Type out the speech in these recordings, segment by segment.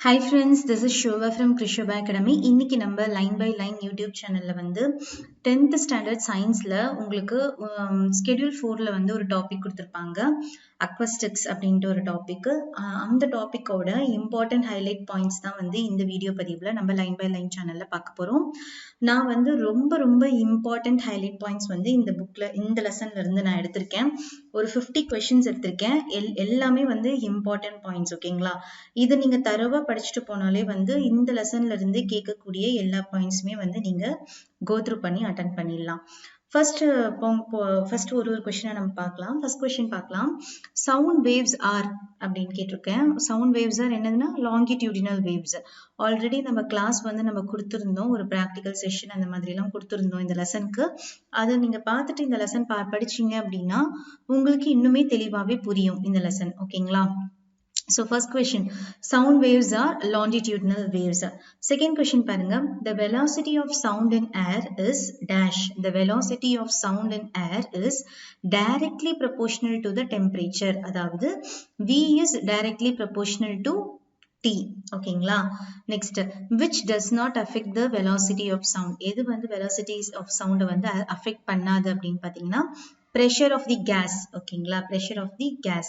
Hi friends, this is Shova from Krishoba Academy. இன்னைக்கு நம்ம line by line YouTube சேனல்ல வந்து 10th ஸ்டாண்டர்ட் சயின்ஸ்ல உங்களுக்கு ஸ்கெடியூல் 4ல வந்து ஒரு டாபிக் கொடுத்துருப்பாங்க, அக்வஸ்டிக்ஸ் அப்படின்ட்டு ஒரு டாபிக். அந்த டாபிக்கோட இம்பார்ட்டன்ட் ஹைலைட் பாயிண்ட்ஸ் தான் வந்து இந்த வீடியோ பதிவில் நம்ம லைன் பை லைன் சேனல்ல பார்க்க போறோம். நான் வந்து ரொம்ப இம்பார்ட்டன்ட் ஹைலைட் பாயிண்ட்ஸ் வந்து இந்த புக்ல இந்த லெசன்ல இருந்து நான் எடுத்திருக்கேன். ஒரு 50 கொஸ்டின்ஸ் எடுத்திருக்கேன். எல்லாமே வந்து இம்பார்ட்டன்ட் பாயிண்ட்ஸ். ஓகேங்களா, இது நீங்க தரவா படிச்சுட்டு போனாலே வந்து இந்த லெசன்ல இருந்து கேட்கக்கூடிய எல்லா பாயிண்ட்ஸுமே வந்து நீங்க கோ த்ரூ பண்ணி அட்டென்ட் பண்ணிடலாம். ஃபர்ஸ்ட் ஒரு கொஸ்டினை நம்ம பார்க்கலாம். ஃபர்ஸ்ட் கொஸ்டின் பார்க்கலாம். சவுண்ட் வேவ்ஸ் ஆர் அப்படின்னு கேட்டிருக்கேன். சவுண்ட் வேவ்ஸ் ஆர் என்னதுன்னா லாங்கிடியூடினல் வேவ்ஸ். ஆல்ரெடி நம்ம கிளாஸ் வந்து நம்ம கொடுத்துருந்தோம், ஒரு ப்ராக்டிக்கல் செஷன் அந்த மாதிரி எல்லாம் கொடுத்துருந்தோம் இந்த லெசனுக்கு. அதை நீங்க பார்த்துட்டு இந்த லெசன் படிச்சீங்க அப்படின்னா உங்களுக்கு இன்னுமே தெளிவாவே புரியும் இந்த லெசன். ஓகேங்களா? So first question, sound waves are longitudinal waves. Second question பாருங்க, the velocity of sound in air is dash. The velocity of sound in air is directly proportional to the temperature. அதாவது V is directly proportional to T. ஓகேங்களா? Next, which does not affect the velocity of sound. எது வந்து velocity of sound வந்து affect பண்ணாது அப்படின்னு பாத்தீங்கன்னா pressure of the gas. ஓகேங்களா? pressure of the gas.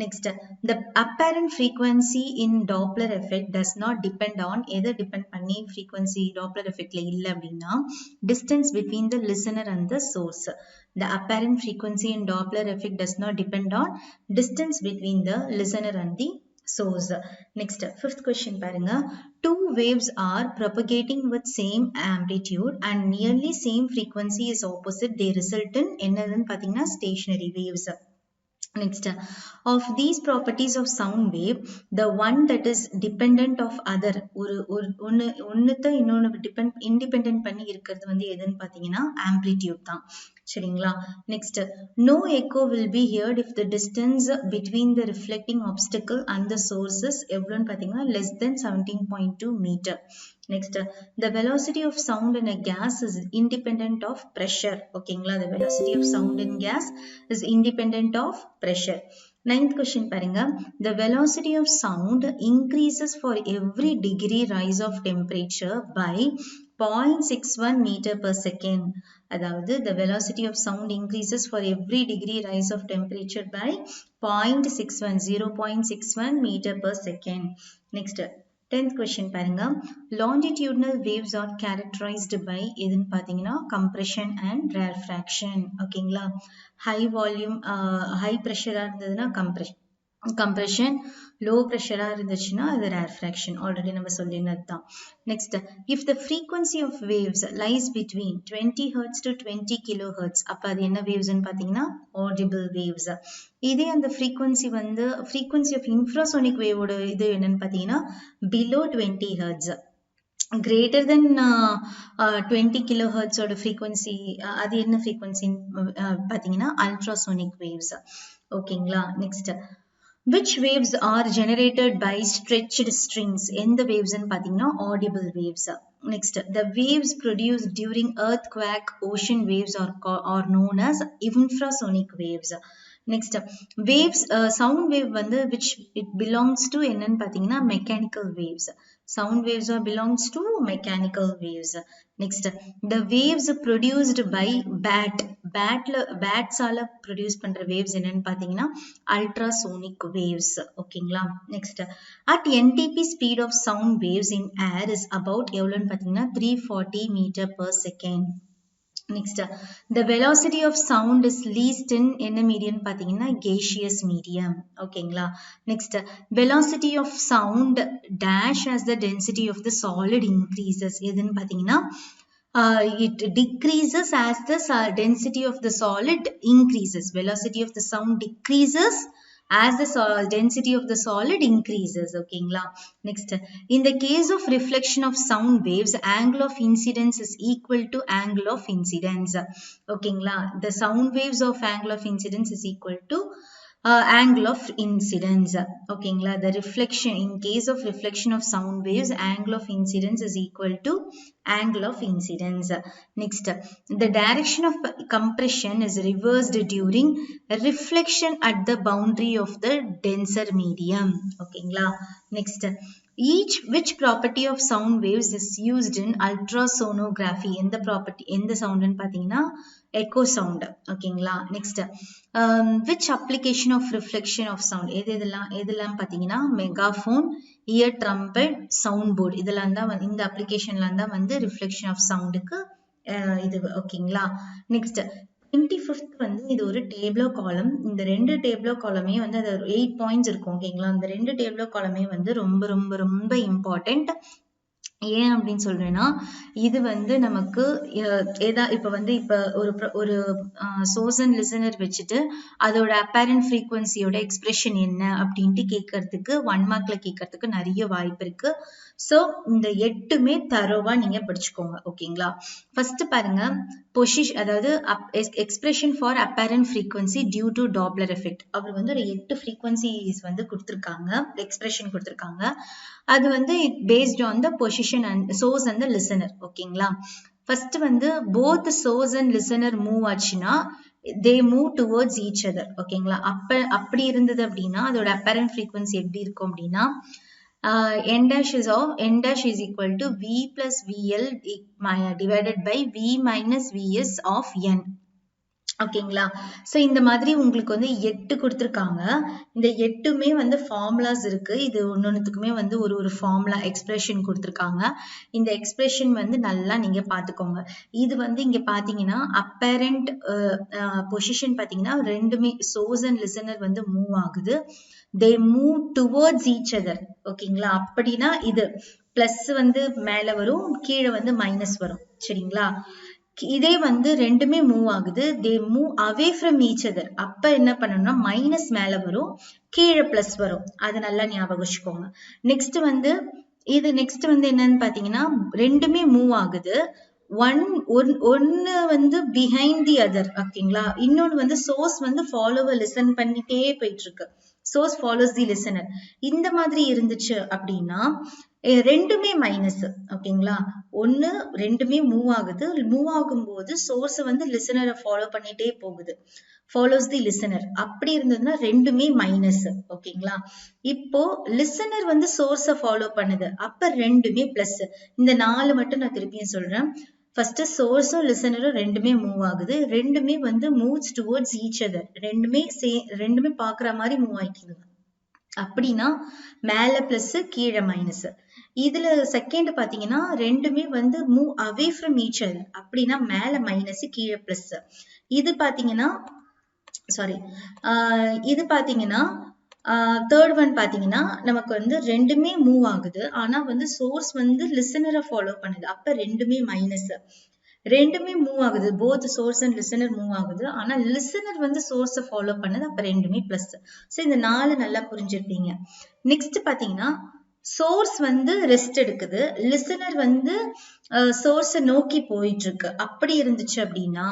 Next, the apparent frequency in Doppler effect does not depend on, எது depend பண்ணி frequency Doppler effectல இல்ல அப்படின்னா distance between the listener and the source. The apparent frequency in Doppler effect does not depend on distance between the listener and the source. Next, fifth question பாருங்க. Two waves are propagating with same amplitude and nearly same frequency is opposite. They result in என்னதுன்னு பாத்தீங்கன்னா stationary waves. Next, of these properties of sound wave, the one that is dependent of other, ஒன்னுத்த இன்னொன்னு independent பண்ணி இருக்கிறது வந்து எதுன்னு பாத்தீங்கன்னா amplitude தான். சரிங்களா? Next, no echo will be heard if the distance between the reflecting obstacle and the sources எவ்வளோன்னு பாத்தீங்கன்னா less than 17.2 meter. Next, the velocity of sound in a gas is independent of pressure. ஓகேங்களா? The velocity of sound in gas is independent of pressure. Ninth question பாருங்க. The velocity of sound increases for every degree rise of temperature by 0.61 meter per second. அதாவது the velocity of sound increases for every degree rise of temperature by 0.61 meter per second. Next, 10th question பாருங்க. Longitudinal waves are characterized by எதுன்னு பாத்தீங்கன்னா compression and rarefaction. ஓகேங்களா? high volume, high pressure இருந்ததுன்னா compression, low pressure இருந்துச்சுன்னா அது rarefaction. Already நம்ம சொல்லினது தான். Next, if the frequency of waves lies between 20 Hz to 20 kHz, அப்ப அது என்ன waves பாத்தீங்கன்னா audible waves. இதே அந்த frequency வந்து frequency of infrasonic wave ஓட இது என்னன்னு பாத்தீங்கன்னா below 20 Hz. greater than 20 kilohertz ஓட frequency, அது என்ன frequency பாத்தீங்கன்னா ultrasonic waves. ஓகேங்களா? Next, which waves are generated by stretched strings? எந்த waves பாத்தீங்கன்னா audible waves. Next, the waves produced during earthquake, ocean waves are known as infrasonic waves. Next, waves, sound wave வந்து which it belongs to என்னன்னு பாத்தீங்கன்னா mechanical waves. Sound waves belongs to mechanical waves. Next, the waves produced by bats ஆல produce பண்ற waves என்னன்னு பாத்தீங்கன்னா ultrasonic waves. ஓகேங்களா? Next, at NTP speed of sound waves in air is about எவ்வளோன்னு பாத்தீங்கன்னா 340 meter per second. Next, the velocity of sound is least in என்ன medium பாத்தீங்கன்னா gaseous medium. ஓகேங்களா? Next, velocity of sound dash as the density of the solid increases. எதுன்னு பாத்தீங்கன்னா it decreases as the density of the solid increases. Velocity of the sound decreases as the density of the solid increases. ஓகேங்களா? Next, in the case of reflection of sound waves, angle of incidence is equal to angle of incidence. ஓகேங்களா? The sound waves of angle of incidence is equal to angle of incidence. ஓகேங்களா? The reflection, in case of reflection of sound waves, angle of incidence is equal to angle of incidence. Next, the direction of compression is reversed during reflection at the boundary of the denser medium. ஓகேங்களா? Next, which property of sound waves is used in ultrasonography? எந்த property, எந்த sound ன்னு பாத்தீங்கன்னா echo sound. ஓகேங்களா? next which application of reflection of sound? எதெல்லாம் பாத்தீங்கன்னா megaphone, ear trumpet, sound board. இதெல்லாம் தான் இந்த applicationல தான் வந்து reflection of soundக்கு இது. ஓகேங்களா? next 25th வந்து இது ஒரு டேபிளோ காலம். இந்த ரெண்டு டேபிளோ காலமே வந்து அது 8 பாயிண்ட்ஸ் இருக்கும். ஓகேங்களா? அந்த ரெண்டு டேபிளோ காலமே வந்து ரொம்ப ரொம்ப ரொம்ப இம்பார்ட்டன்ட். ஏன் அப்படின்னு சொல்றேன்னா, இது வந்து நமக்கு இப்ப ஒரு சோர்ஸ் அண்ட் லிசனர் வச்சுட்டு அதோட அப்பேரண்ட் ஃப்ரீக்வன்சியோட எக்ஸ்பிரஷன் என்ன அப்படின்ட்டு கேட்கறதுக்கு 1 மார்க்ல கேட்கறதுக்கு நிறைய வாய்ப்பு இருக்கு. ஸோ இந்த 8மே தரோவா நீங்க படிச்சுக்கோங்க. ஓகேங்களா? ஃபர்ஸ்ட் பாருங்க, அதாவது expression for apparent frequency due to Doppler effect. அவர் வந்து ஒரு 8 ஃப்ரீக்வன்சிஸ் வந்து கொடுத்துருக்காங்க, எக்ஸ்பிரஷன் கொடுத்துருக்காங்க. அது வந்து based on the position and source and the listener. ஓகேங்களா? ஃபர்ஸ்ட் வந்து both source and listener move ஆச்சுன்னா they move towards each other. ஓகேங்களா? அப்படி இருந்தது அப்படின்னா அதோட அப்பேரண்ட் ஃப்ரீக்வன்சி எப்படி இருக்கும் அப்படின்னா n dash is equal to v plus vl divided by v minus vs of n. ஓகேங்களா? சோ இந்த மாதிரி உங்களுக்கு வந்து 8 கொடுத்திருக்காங்க. இந்த 8மே வந்து ஃபார்முலாஸ் இருக்கு. இது ஒன்னொன்னுத்துக்குமே வந்து ஒரு ஃபார்முலா எக்ஸ்பிரஷன் கொடுத்திருக்காங்க. இந்த எக்ஸ்பிரஷன் வந்து நல்லா நீங்க பாத்துக்கோங்க. இது வந்து இங்க பாத்தீங்கன்னா அப்பேரண்ட் பொசிஷன் பாத்தீங்கன்னா ரெண்டுமே சோர்ஸ் அண்ட் லிசனர் வந்து மூவ் ஆகுது. they move towards each other. ஓகேங்களா? அப்படின்னா இது பிளஸ் வந்து மேல வரும், கீழே வந்து மைனஸ் வரும். சரிங்களா? இதே வந்து ரெண்டுமே மூவ் ஆகுது, they move away from each other. அப்ப என்ன பண்ணணும்னா மைனஸ் மேல வரும், கீழே பிளஸ் வரும். அது நல்லா ஞாபகம் வச்சுக்கோங்க. நெக்ஸ்ட் வந்து என்னன்னு பாத்தீங்கன்னா ரெண்டுமே மூவ் ஆகுது, ஒன்னு வந்து பிஹைண்ட் தி அதர். ஓகேங்களா? இன்னொன்னு வந்து சோர்ஸ் வந்து ஃபாலோவை லிசன் பண்ணிட்டே போயிட்டு இருக்கு. Source follows the listener. இந்த மாதிரி இருந்துச்சு அப்படின்னா ரெண்டுமே மைனஸ். ஓகேங்களா? ரெண்டுமே மூவ் ஆகுது, மூவ் ஆகும்போது சோர்ஸ் வந்து லிசனரை ஃபாலோ பண்ணிட்டே போகுது, ஃபாலோஸ் தி லிசனர். அப்படி இருந்ததுன்னா ரெண்டுமே மைனஸ். ஓகேங்களா? இப்போ லிசனர் வந்து சோர்ஸை ஃபாலோ பண்ணுது, அப்ப ரெண்டுமே பிளஸ். இந்த 4 மட்டும் நான் திருப்பியும் சொல்றேன். ஃபர்ஸ்ட் சோர்ஸும் லிசனரும் ரெண்டுமே மூவ் ஆகுது, ரெண்டுமே வந்து மூவ்ஸ் டுவர்ட்ஸ் ஈச் அதர். ரெண்டுமே பாக்குற மாதிரி மூவ் ஆயிக்குது. அப்படின்னா மேல பிளஸ் கீழே மைனஸ். இதுல செகண்ட் பாத்தீங்கன்னா ரெண்டுமே வந்து move away from each other. அப்படின்னா மேல மைனஸ் கீழே பிளஸ். இது பாத்தீங்கன்னா தேர்ட் ஒன் பாத்தீங்கன்னா நமக்கு வந்து ரெண்டுமே மூவ் ஆகுது, ஆனா வந்து சோர்ஸ் வந்து லிசனரை ஃபாலோ பண்ணுது, அப்ப ரெண்டுமே மைனஸ். ரெண்டுமே மூவ் ஆகுது, both source and listener move ஆகுது, ஆனா லிசனர் வந்து சோர்ஸை ஃபாலோ பண்ணுது, அப்ப ரெண்டுமே பிளஸ். சோ இந்த 4 நல்லா புரிஞ்சிருப்பீங்க. நெக்ஸ்ட் பாத்தீங்கன்னா சோர்ஸ் வந்து ரெஸ்ட் எடுக்குது, லிசனர் வந்து சோர்ஸை நோக்கி போயிட்டு இருக்கு. அப்படி இருந்துச்சு அப்படின்னா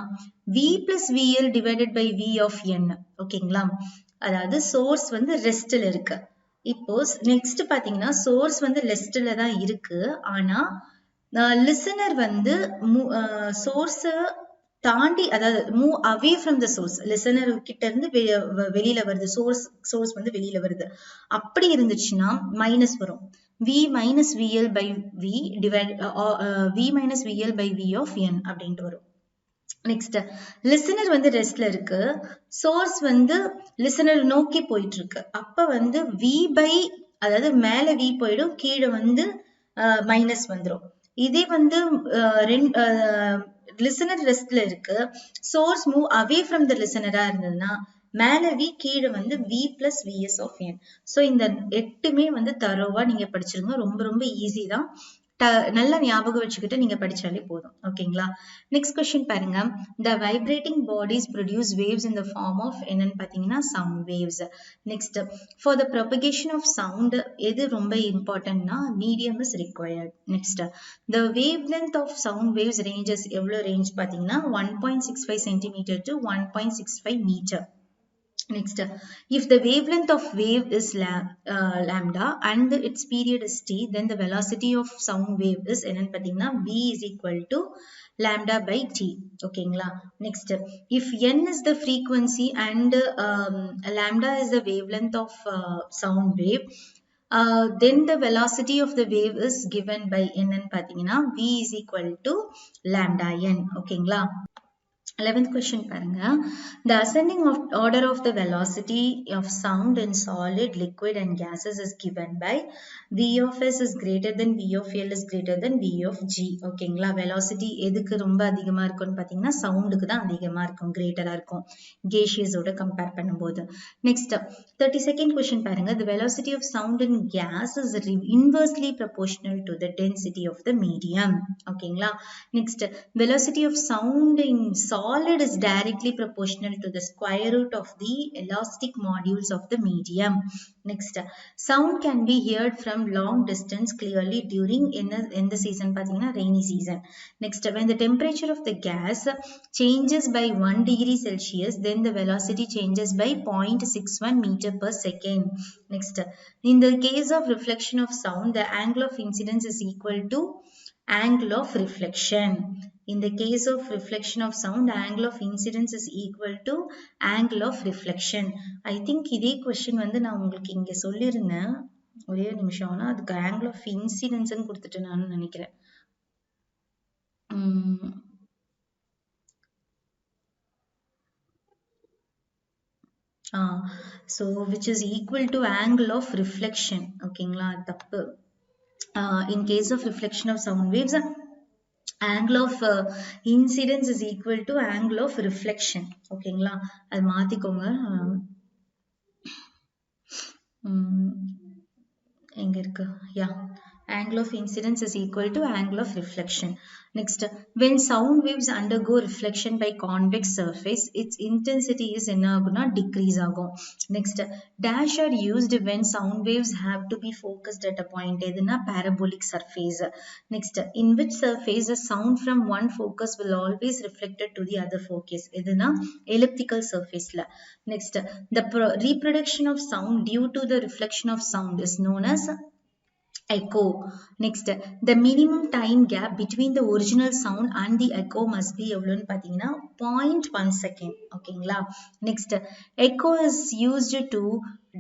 v plus vl divided by v of n. ஓகேங்களா? அதாவது சோர்ஸ் வந்து ரெஸ்ட்ல இருக்கு. இப்போ நெக்ஸ்ட் பாத்தீங்கன்னா சோர்ஸ் வந்து ரெஸ்ட்ல தான் இருக்கு, ஆனா லிசனர் வந்து சோர்ஸ தாண்டி, அதாவது move away from the source, listener கிட்ட இருந்து வெளியில வருது, சோர்ஸ் வந்து வெளியில வருது. அப்படி இருந்துச்சுன்னா மைனஸ் வரும், v minus vl by v of n அப்படின்ட்டு வரும். நெக்ஸ்ட் லிசனர் வந்து ரெஸ்ட்ல இருக்கு, சோர்ஸ் வந்து லிசனர் நோக்கி போயிட்டு இருக்கு. அப்ப வந்து அதாவது மேல v போயிடும், கீழே வந்து மைனஸ் வந்துடும். இதே வந்து லிசனர் ரெஸ்ட்ல இருக்கு, source move away from the லிசனரா இருந்ததுன்னா மேல v, கீழே வந்து v plus vs of n. So இந்த 8மே வந்து தரோவா நீங்க படிச்சிருங்க. ரொம்ப ரொம்ப ஈஸி தான், நல்லா ஞாபகம் வச்சுக்கிட்டு நீங்க படிச்சாலே போதும். ஓகேங்களா? நெக்ஸ்ட் क्वेश्चन பாருங்க. the vibrating bodies produce waves in the form of என்னன்னு பாத்தீங்கன்னா sound waves. Next for the propagation of sound எது ரொம்ப இம்பார்ட்டன்ட்னா medium is required. Next the wavelength of sound waves ranges எவ்வளவு ரேஞ்ச் பாத்தீங்கன்னா 1.65 cm to 1.65 meter. Next, if the wavelength of wave is lambda and its period is t, then the velocity of sound wave is என்னன்னு பாத்தீங்கன்னா v is equal to lambda by t. ஓகேங்களா? Next, if n is the frequency and lambda is the wavelength of sound wave, then the velocity of the wave is given by என்னன்னு பாத்தீங்கன்னா v is equal to lambda n. ஓகேங்களா? 11th question பாருங்க. The ascending order of the velocity of sound in solid, liquid and gases is given by v of s is greater than v of l is greater than v of g. ஓகேங்களா? velocity எதுக்கு ரொம்ப அதிகமா இருக்கும்னு பாத்தீங்கன்னா சவுண்டுக்கு தான் அதிகமா இருக்கும், கிரேட்டரா இருக்கும் gaseousோட கம்பேர் பண்ணும்போது. Next 32nd question பாருங்க. The velocity of sound in gas is inversely proportional to the density of the medium. ஓகேங்களா? Next velocity of sound in solid is directly proportional to the square root of the elastic modules of the medium. Next, sound can be heard from long distance clearly during in the season pathina rainy season. Next, when the temperature of the gas changes by 1 degree Celsius, then the velocity changes by 0.61 meter per second. Next, in the case of reflection of sound, the angle of incidence is equal to angle of reflection. In the case of reflection of sound, the angle of incidence is equal to angle of reflection. I think இதே question வந்து நான் உங்களுக்கு இங்க சொல்லிருந்தேன். ஒரே நிமிஷம், ஆனா அதுக்கு angle of incidence ன்னு கொடுத்துட்டு நான் நினைக்கிறேன். So which is equal to angle of reflection. ஓகேங்களா? தப்பு. In case of reflection of sound waves, angle of incidence is equal to angle of reflection. ஓகேங்களா? அது மாத்திக்கோங்க. எங்க இருக்கு? Yeah. Angle of incidence is equal to angle of reflection. Next, when sound waves undergo reflection by convex surface, its intensity is decrease agum. Next, dash are used when sound waves have to be focused at a point, eduna parabolic surface. Next, in which surface a sound from one focus will always reflected to the other focus, eduna elliptical surface la. Next, the reproduction of sound due to the reflection of sound is known as echo. Next, the minimum time gap between the original sound and the echo must be எவ்வளவுன்னு பாத்தீங்கன்னா 0.1 second. ஓகேங்களா? Next, echo is used to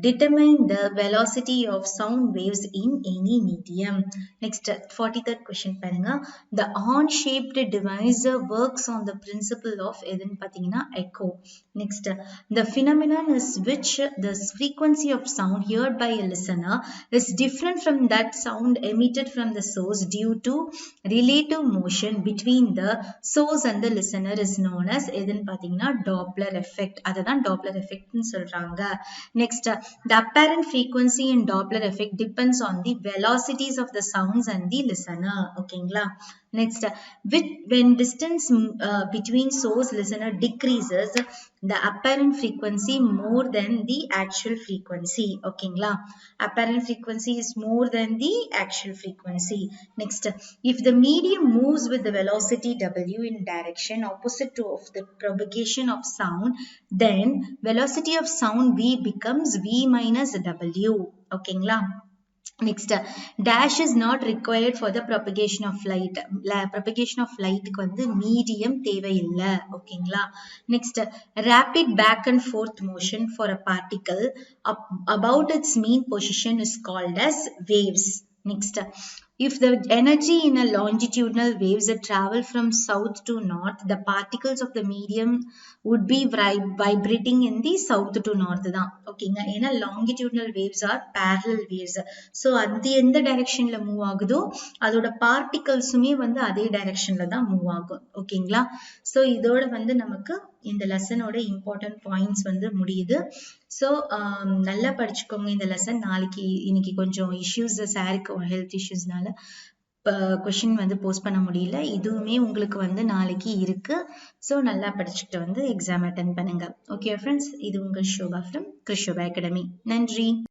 determine the velocity of sound waves in any medium. Next, 43rd question பாருங்க. The horn-shaped divisor works on the principle of எதுன்னு பாத்தீங்கன்னா echo. Next, the phenomenon is which the frequency of sound heard by a listener is different from that sound emitted from the source due to relative motion between the source and the listener is known as எதுன்னு பாத்தீங்கன்னா Doppler effect. அதுதான் Doppler effect ன்னு சொல்றாங்க. Next, the apparent frequency in Doppler effect depends on the velocities of the sounds and the listener. ஓகேங்களா? Next, when distance between source listener decreases, the apparent frequency more than the actual frequency. ஓகேங்களா? Apparent frequency is more than the actual frequency. Next, if the medium moves with the velocity w in direction opposite to of the propagation of sound, then velocity of sound v becomes v minus w. ஓகேங்களா? Next, dash is not required for the propagation of light. Propagation of light க்கு வந்து medium தேவையில்லை. ஓகேங்களா? Next, rapid back and forth motion for a particle about its mean position is called as waves. Next, if the energy in a longitudinal waves that travel from south to north, the particles of the medium would be vibrating in the south to north தான். ஓகேங்க? ஏன்னா longitudinal waves are parallel waves. So அது எந்த directionல move ஆகுதோ அதோட பார்ட்டிகல்ஸுமே வந்து அதே directionல தான் மூவ் ஆகும். ஓகேங்களா? So இதோட வந்து நமக்கு இந்த லெசனோட இம்பார்ட்டன்ட் பாயிண்ட்ஸ் வந்து முடியுது. ஸோ நல்லா படிச்சுக்கோங்க இந்த லெசன். நாளைக்கு இன்னைக்கு கொஞ்சம் இஷ்யூஸ் சாருக்கு ஹெல்த் இஷ்யூஸ்னால கொஷின் வந்து போஸ்ட் பண்ண முடியல. இதுவுமே உங்களுக்கு வந்து நாளைக்கு இருக்கு. ஸோ நல்லா படிச்சுக்கிட்டு வந்து எக்ஸாம் அட்டென்ட் பண்ணுங்க. ஓகே ஃப்ரெண்ட்ஸ், இது உங்கள் Shobha from Chris Shobha academy. நன்றி.